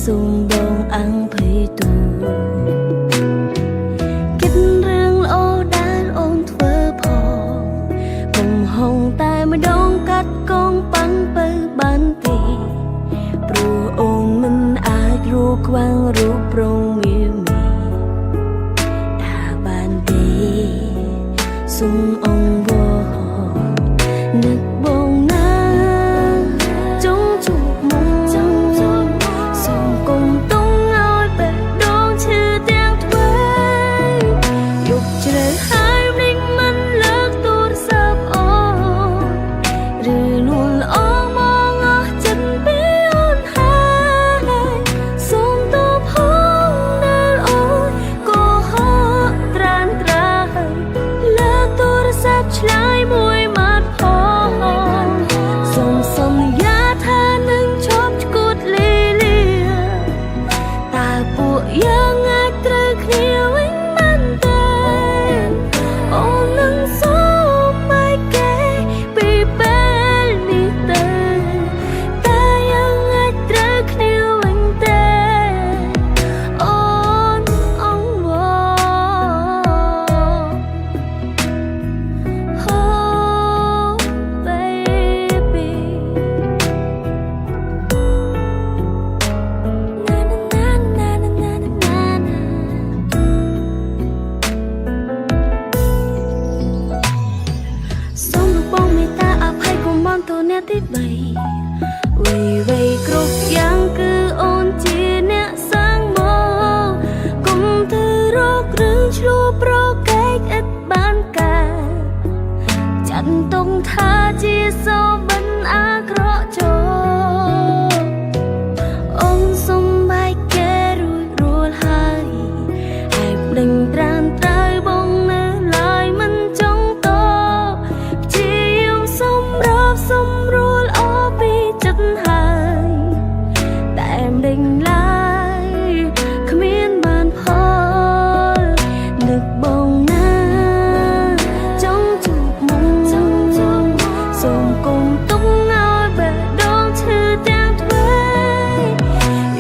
Sung dong ang phơi tu គិតរឿងល្អដែលអូនធ្វើផងកំហុងតែម្ដងកាត់កងប៉ាន់បើបានទេព្រោះអូនមិនអាចរੂខ្វាំងរូបរងមាមីថាបានទេសុំអងវនឹកបងណាចង់ជួបមកសុំកុំទុំឲ្យបេះដូងឈឺទាំងទ្វេយកជ្រៅហើយមិនមិនលើកទូរស័ព្ទអូនឬលួនល្អមកអស់ចិត្តពីអូនហើយសុំតបផងដែលអូនក៏ហត់ត្រានត្រាលើកទូរស័ព្ទឆ្លើយមួយម៉ាត់ផងសុំសន្យាថានឹងឈប់ឈួតលីលាតើពួកយើងអាចត្រូវគ្នាវិញបានទេអូននឹងសុំឲ្យគេពីពេលនេះទៅតែយើងអាចត្រូវគ្នាវិញទេអូនអងវOh baby na na na na na na na សូមលោកបងមេត្តាអភ័យកុំបានទោសអ្នកទី3វ័យគ្រប់យ៉ាងគឺអូនជាអ្នកសាងមកកុំទៅរករឿងឆ្លោះប្រកែកឥតបានការចាត់ទុំថាជាសូបិនអាក្រក់ចូលអូនសុំបែកគេរួចរួលហើយហើយប្តេជ្ញាត្រានត្រើយបងនៅឡើយមិនចង់តបព្យាយាមសម្របសម្រួលអស់ពីចិត្តហើយតែម្ដេចឡើយគ្មានបានផលនឹកបងណាចង់ជួបមកសូមកុំទុំឲ្យបេះដូងឈឺទាំងទ្វេ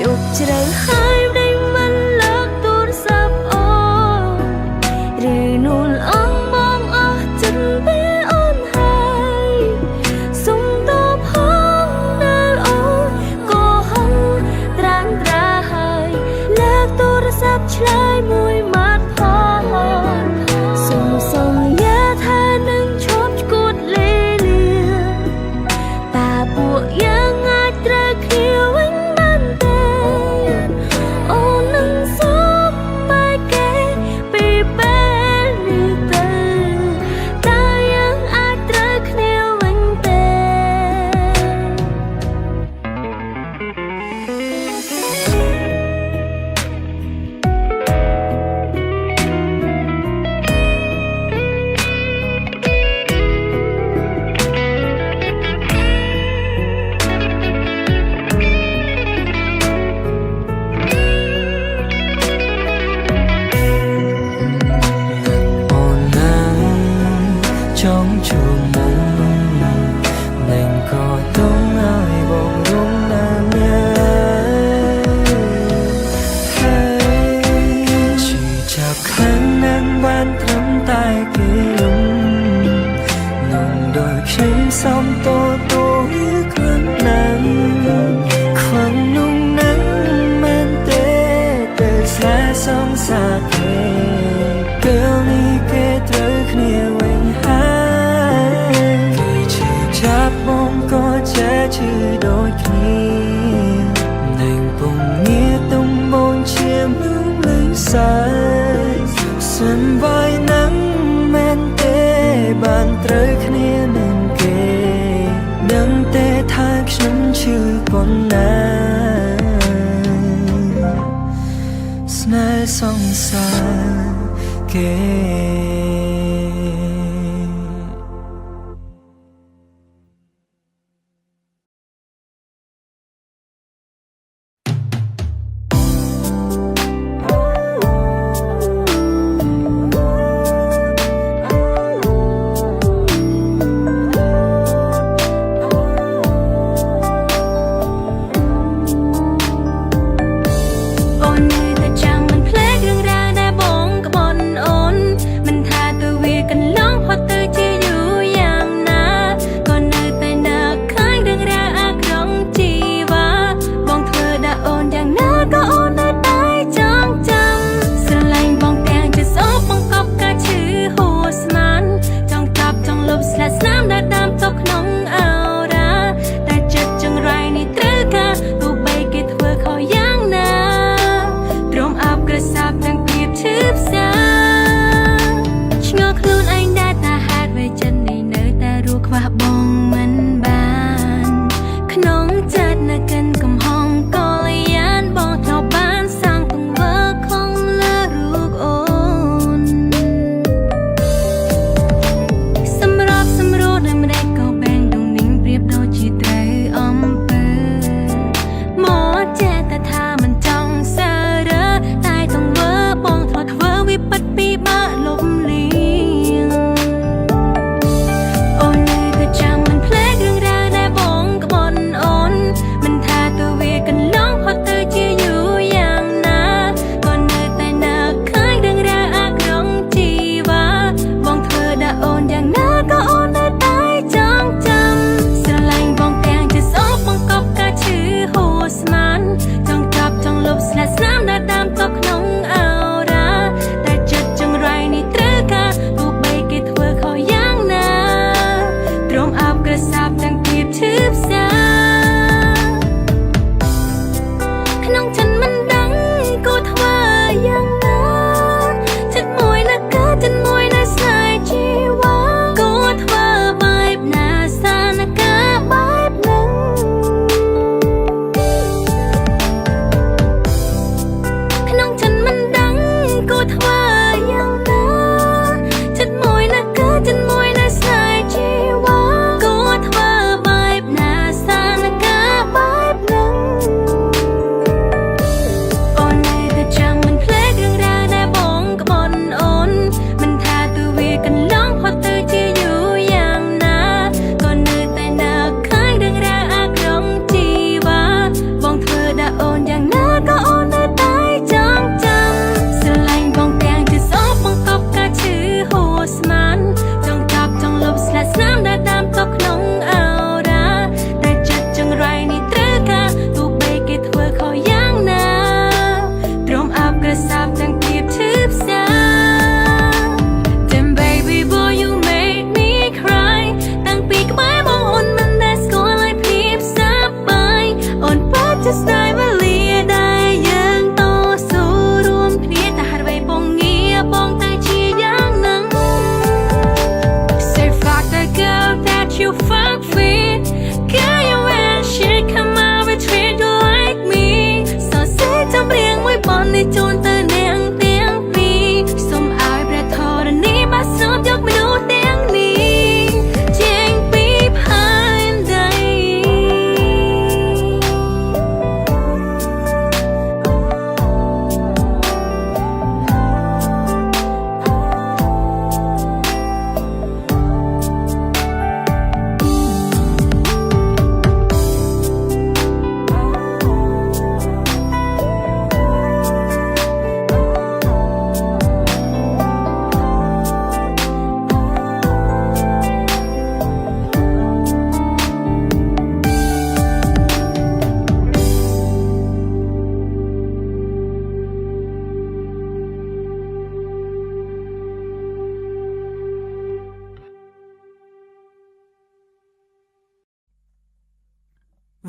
យកជ្រៅហើយម្ដេចមិនលើកទូរស័ព្ទអូនឬនួនអងបងអស់ចិត្តពីអូនហើយសុំតបផងដែលអូនក៏ហឹងត្រានត្រាហើយលើកទូរស័ព្ទឆ្លើយមួយម៉ាត់ផងសុំសន្យាថានឹងឈប់ឈួតលីលាតើពួកយើងអាចត្រូវគ្នាវិញបានទេអូននឹងសុំបែកគេពីពេលនេះទៅតើយើងអាចត្រូវគ្នាវិញទេ អូនណាចង់ជួបមុំនឹងក៏ទុំឲ្យបងរងណាស់ហើយជឿចាប់ខាងនឹងបានត្រឹមតែគេយំនឹងដោយខ្ញុំសំតូតូវាគ្រាន់ណាស់ខ្វាំងនោះនឹងមែនទេតែស្នេហ៍សងសាគេពេលនេះគេត្រូវគ្នាវិញហើយគេឈឺចាប់បងក៏ចេះឈឺដូចគ្នានឹងពុំងារទុំបងជាមឺលឹងសាយសិនវាយនឹងមែនទេបានត្រូវគ្នានឹងគេដឹងទេថាខ្ញុំឈឺប៉ុណ្ណាស្នេហ៍សងសារគេ អូននៅតែចាំមិនភ្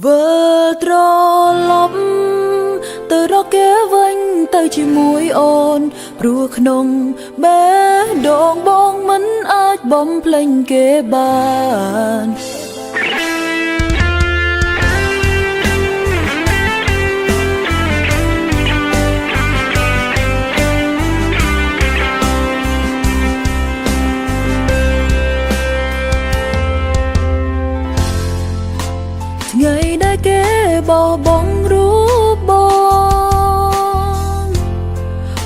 វើត្រឡប់ទៅរកគេវិញទៅជាមួយអូនព្រោះក្នុងបេះដូងបងមិនអាចបំភ្លេចគេបានថ្ងៃដែលគេបោះបង់រូបបង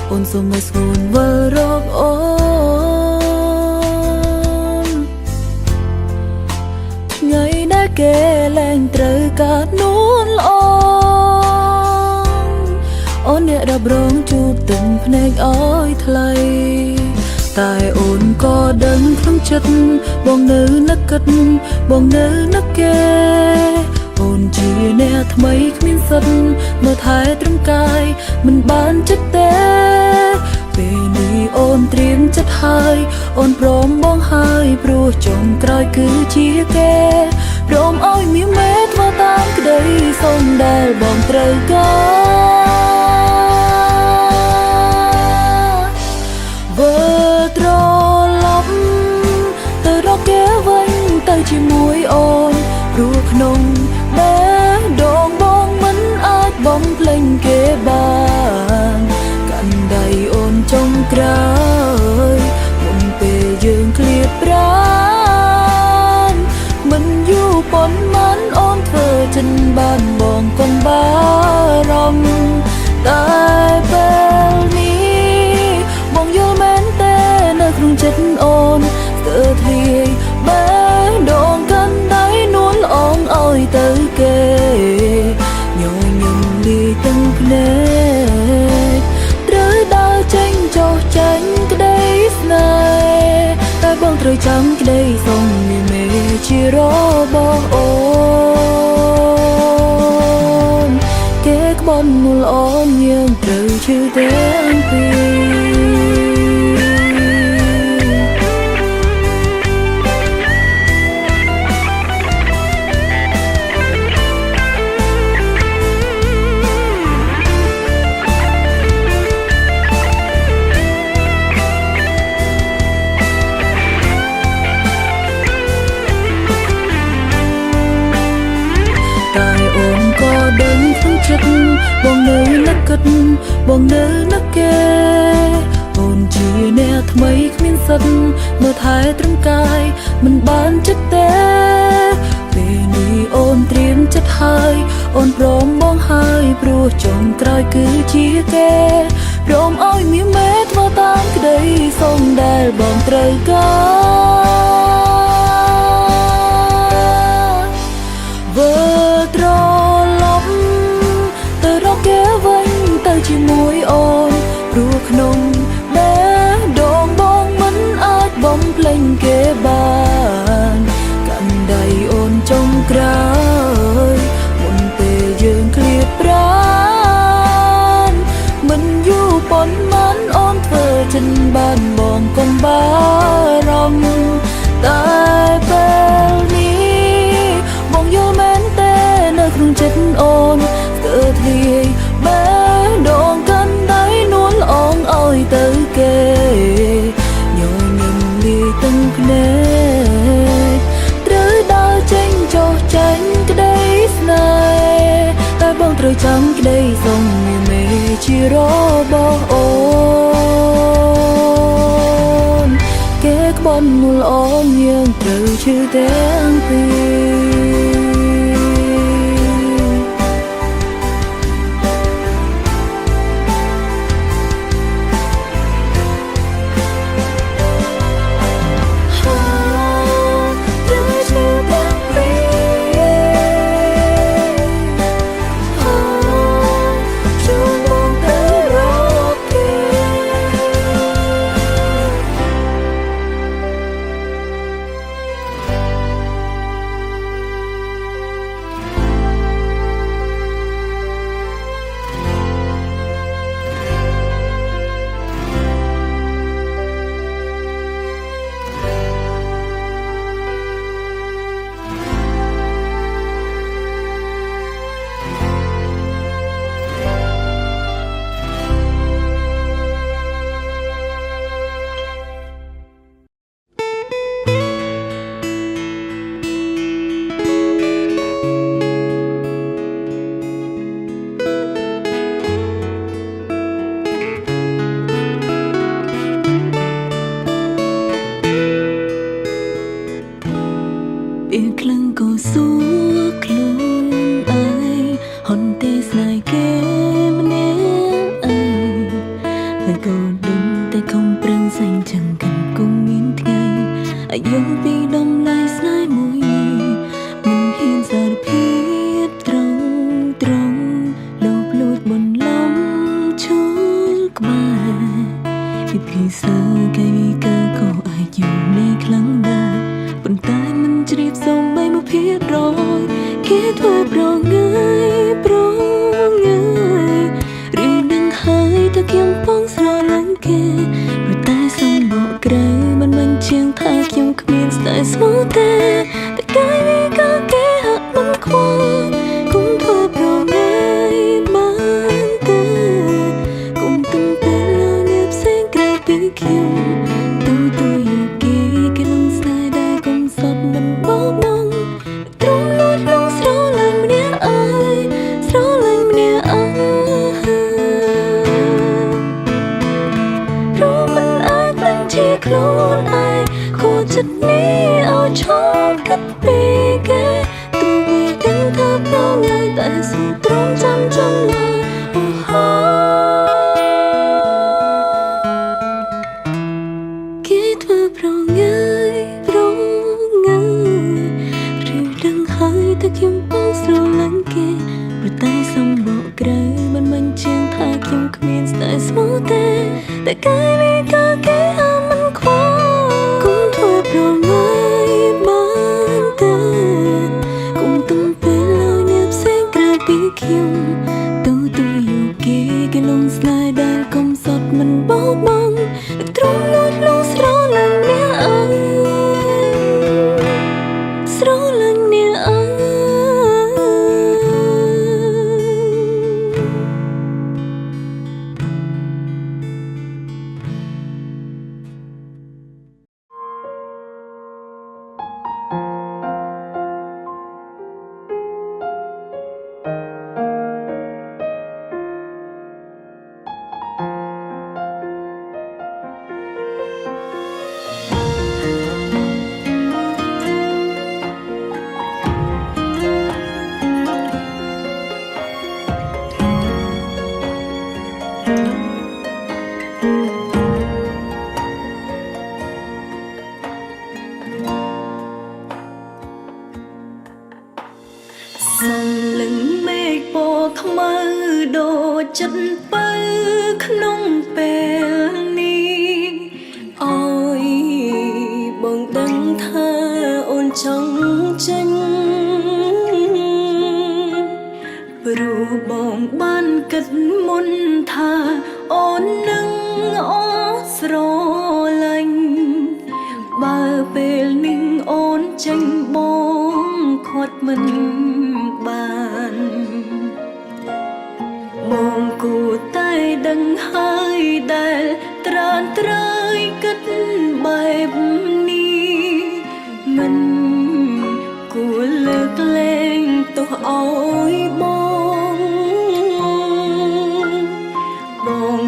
អូនសូមឲ្យស្ងួនវិលរកអូនថ្ងៃដែលគេលែងត្រូវការនួនល្អអូនអ្នករ៉ាប់រងជួបទឹកភ្នែកឲ្យថ្លៃតែអូនក៏ដឹងក្នុងចិត្តបងនៅនឹកគិតបងនៅនឹកគេអូនជាអ្នកថ្មីគ្មានសិទ្ធមើលថែត្រឹមកាយមិនបានចិត្តទេពេលនេះអូនត្រៀមចិត្តហើយអូនព្រមបងហើយព្រោះចុងក្រោយគឺជាគេព្រមឲ្យមានមេធ្វើតាមក្តីសុំដែលបងត្រូវការវើត្រឡប់ទៅរកគេវិញទៅជាមួយអូនព្រោះក្នុងបេះដូងបងមិនអាចបំភ្លេចគេបានកាន់ដៃអូនចុងក្រោយមុនពេលយើងឃ្លាតប្រាណមិនយូរប៉ុន្មានអូនធ្វើចិនបានបងកុំបារម្ភតែពេលនេះបងយល់មែនទេនៅក្នុងចិត្តអូនស្ទើរធ្លាយបេះដូងកាន់ដៃនួនអងឲ្យទៅគេញញឹមលីទាំងភ្នែកត្រូវដើរចេញចុះចាញ់ក្តីស្នេហ៍តែបងត្រូវចាំក្តីសុំមានមេជារបស់អូនគេក្បត់មូលអូនយើងត្រូវឈឺទាំងពីរបងនៅនឹកគិតបងនៅនឹកគេអូនជាអ្នកថ្មីគ្មានសិទ្ធមើលថែត្រឹមកាយមិនបានចិត្តទេពេលនេះអូនត្រៀមចិត្តហើយអូនព្រមបងហើយព្រោះចុងក្រោយគឺជាគេព្រមឲ្យមានមេធ្វើតាមក្តីសុំដែលបងត្រូវការវើត្រឡប់គេវិញទៅជាមួយអូនព្រោះក្នុងបេះដូងបងមិនអាចបំភ្លេចគេបានកាន់ដៃអូនចុងក្រោយមុនពេលយើងឃ្លាតប្រាណមិនយូរប៉ុន្មានអូនធ្វើចិនបានបងកុំបារម្ភតែពេលនេះបងយល់មែនទេនៅក្នុងចិត្តអូនស្ទើរធ្លាយបេះដូងកាន់ដៃនួនអងឲ្យទៅគេញញឹមលីទាំងភ្នែកត្រូវដើរចេញចុះចាញ់ក្តីស្នេហ៍តែបងត្រូវចាំក្តីសុំមានមេជារបស់អូនគេក្បត់មូលអូនយើងត្រូវឈឺទាំងពីរ ស្នេហ៍គេម្នាក់ហើយក៏ដឹងតែខំប្រឹងសែងចឹងកាន់គង់មានថ្ងៃអាយុពីដំឡៃស្នេហ៍មួយមិនហ៊ានសារភាពត្រង់លោកលួចបន្លំឈូលក្បែរពីភាសាកាយវិការក៏អាចอยู่ในខ្លាំងដែរប៉ុន្តែមិនជ្រាបសូម្បីមួយភាគរយគេធ្វើប្រងើយឬនឹងហើយតែខ្ញុំពងស្រឡាញ់គេព្រោះតែសំបកក្រៅមិនមិនជាងថាខ្ញុំគ្មានស្នេហ៍ស្មោះទេតែកាយវិការគេហាក់មិនខ្វល់គុំធ្វើប្រងើយបានទេគុំទំពេលលើផ្សេងក្រៅពីខ្ញុំទូយកគេលងស្នេហ៍ដែលគុំសពមិនបោកបង់ទ្រង់លួចលងស្រឡាញ់ម្នាក់អើយស្រឡាញ់ម្នាក់អើយព្រោះមិនអាចនឹងជាខ្លួនឯងខូចចិត្តនេះឲ្យឈប់គិតពីគេទោះបីដឹងថាប្រងើយតែសូមទ្រង់ចាំឡើយអូហូគេធ្វើប្រងើយឬដឹងហើយតែខ្ញុំបងស្រឡាញ់គេព្រោះតែសំបកក្រៅមិនមិនជាងថាខ្ញុំគ្មានស្នេហ៍ស្មោះទេតែកាយវិការគេហាក់មិនខ្វល់គុំធ្វើប្រងើយបានទេគុំទំពេលឲ្យអ្នកផ្សេងក្រៅពីខ្ញុំទូយកគេលងស្នេហ៍ដែលគុំសត់មិនបោកបង់ទ្រង់លួចលងស្រឡាញ់អ្នកអើយស្រឡាញ់អ្នកអើយសំលឹងមេឃពណ៌ខ្មៅដូចចិត្តបើក្នុងពេលនេះអើយបងដឹងថាអូនចង់ចេញព្រោះបងបានគិតមុនថាអូននឹងអស្រឡាញ់បើពេលនេះអូនចេញបងខាត់មិនបានបងគួរតែដឹងហើយដែលត្រានត្រើយគិតបែបនេះមិនគួរលើកលែងទោះអោយបង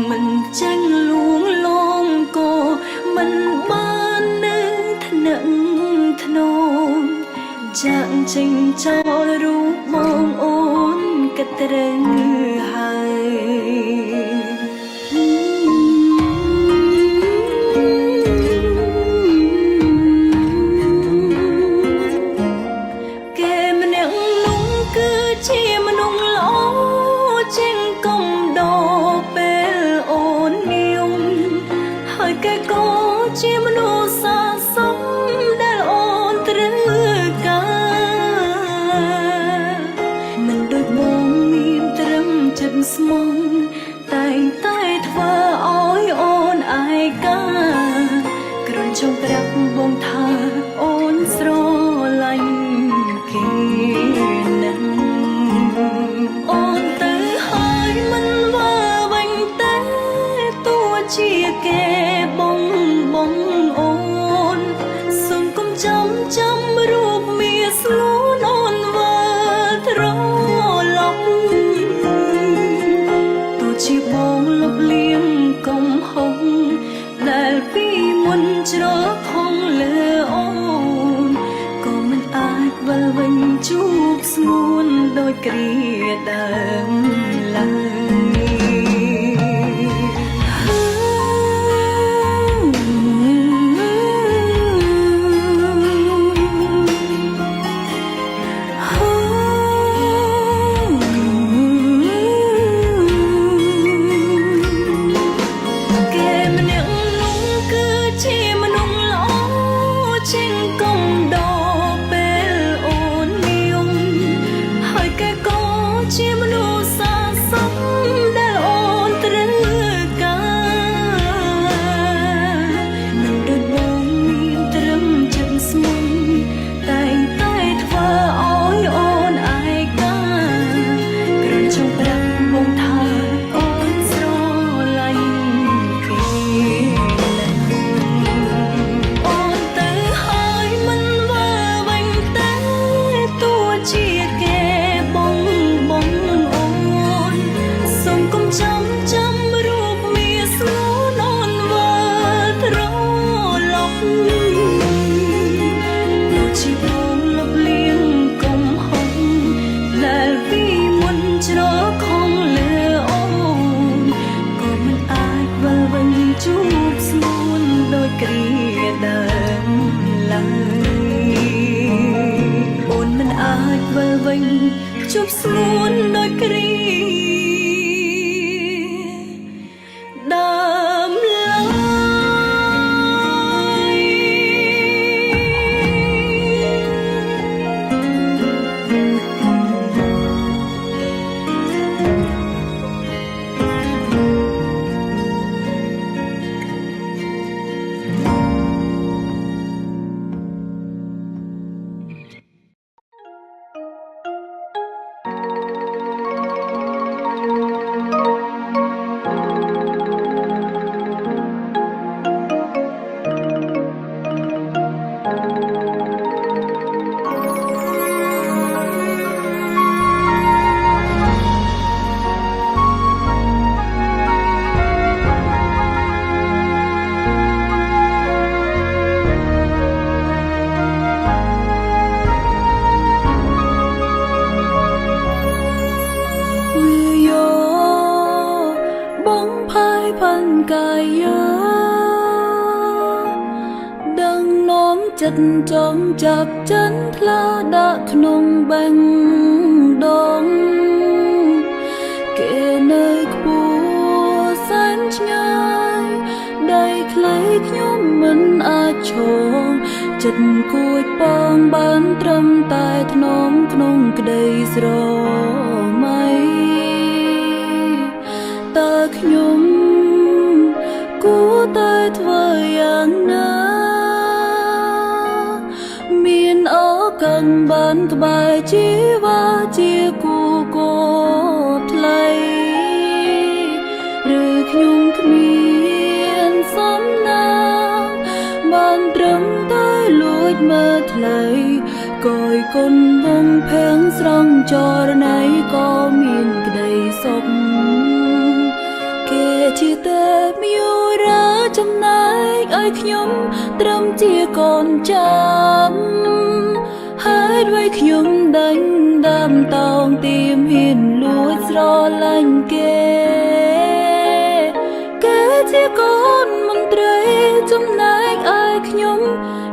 មិនចាញ់លួងលោមក៏មិនបាននឹងថ្នាក់ធ្នមចាក់ចេញចោលរូបបងអូនក៏ត្រូវហើយគេម្នាក់នោះគឺជាមនុស្សល្អជាងកុំដោពេលអូននាងហើយគេក៏ជាមនុស្សសាសមដែលអូនត្រូវការមិនដូចបងមានត្រឹមចិត្តស្មងតែងតែធ្វើឲ្យអូនឯកាគ្រាន់ចង់ប្រាប់បងថាអូនស្រឡាញ់គេណាស់អូនទៅហើយមិនវើវិញទេទោះជាគេបងអូនសូមកុំចាំរូបមាស្លូនអូនវើត្រឡប់ទោះជាបង កាយាដឹងនាំចិត្តចង់ចាប់ចិនថ្លាដាក់ក្នុងបេះដូងគេនៅខ្ពស់សែនឆ្ងាយដៃខ្លីខ្ញុំមិនអាចឈរចិត្តគួចប៉ងបានត្រឹមតែថ្នមក្នុងក្តីស្រមៃតើខ្ញុំគួរតែធ្វើយ៉ាងណាមានឱកាសបានក្បែរជីវ៉ាជាគូគោថ្លៃឬខ្ញុំគ្មានសំណាងបានត្រឹមតែលួចមើលថ្លៃកយគុណវងភាំងស្រង់ចរណៃក៏មានក្តីសុខគេជាតែមីរាចំណែកឲ្យខ្ញុំត្រឹមជាកូនចាំហើយឲ្យខ្ញុំដេញដើមតោងទៀមហ៊ានលួចស្រឡាញ់គេជាកូនមន្ត្រីចំណែកឲ្យខ្ញុំ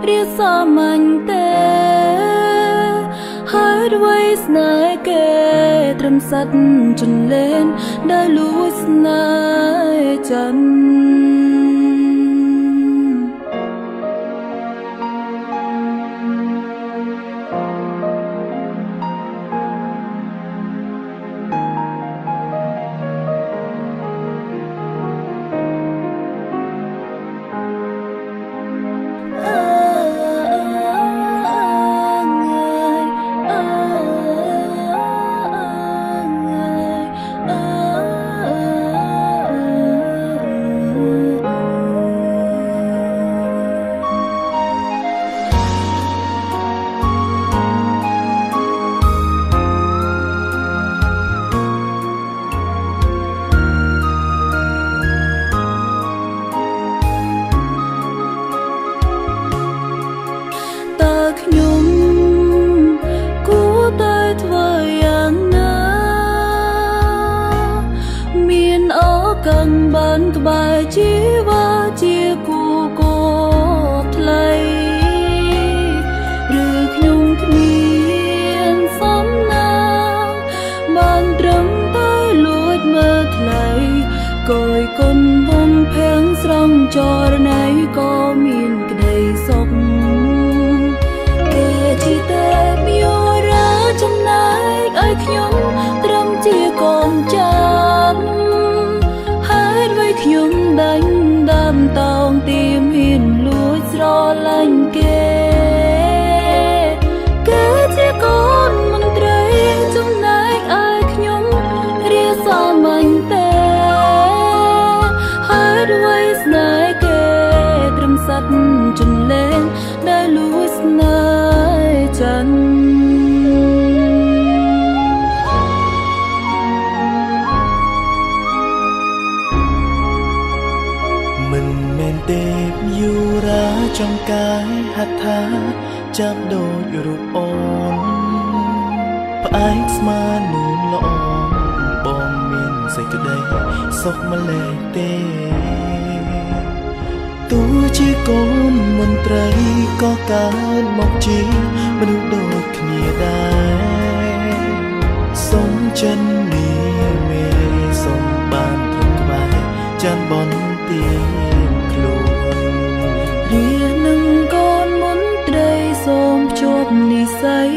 រៀបសាមញ្ញទេហើយด้วยស្នេហ៍គេត្រឹមសัตว์ចន្លេនដែលលួចស្នេហ៍ច័ន្ទខ្ញុំគួរតែធ្វើយ៉ាងណាមានឱកាសបានក្បែរជីវ៉ាជាគូគោថ្លៃឬខ្ញុំគ្មានសំណាងបានត្រឹមតែលួចមើលថ្លៃកយគុណវងភាំងស្រង់ចរណៃក៏មានក្តីសុខជាតែមីរាចំណែកឲ្យខ្ញុំត្រឹមជាកូនចាំហើយឲ្យខ្ញុំដេញដើមតោងទៀមហ៊ានលួចស្រឡាញ់គេជាកូនមន្ត្រីចំណែកឲ្យខ្ញុំរៀបសាមញ្ញទេហើយด้วยស្នេហ៍គេត្រឹមសัตว์ចន្លេងដែលលួចស្នេហ៍ច័ន្ទមិនមែនទេយូរាចង្កាយហដ្ឋាចាប់ដូចរូបអូនផ្អែកស្មាននូនល្អបងមានសេចក្តីសុខម្លេះទេទោះជាកូនមន្ត្រីក៏កើតមកជាមនុស្សដូចគ្នាដែរសុំចិននេះមេសុំបានត្រឹមក្បែរចាំបនទៀមខ្លួនរៀននឹងកូនមន្ត្រីសូមភ្ជាប់និស្ស័យ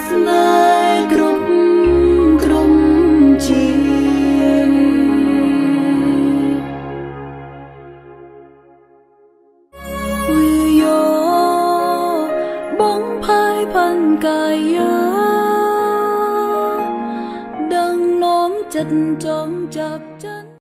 ស្នេហ៍គ្រប់ក្រុមជាផាន់កាយាដឹងនាំចិត្តចង់ចាប់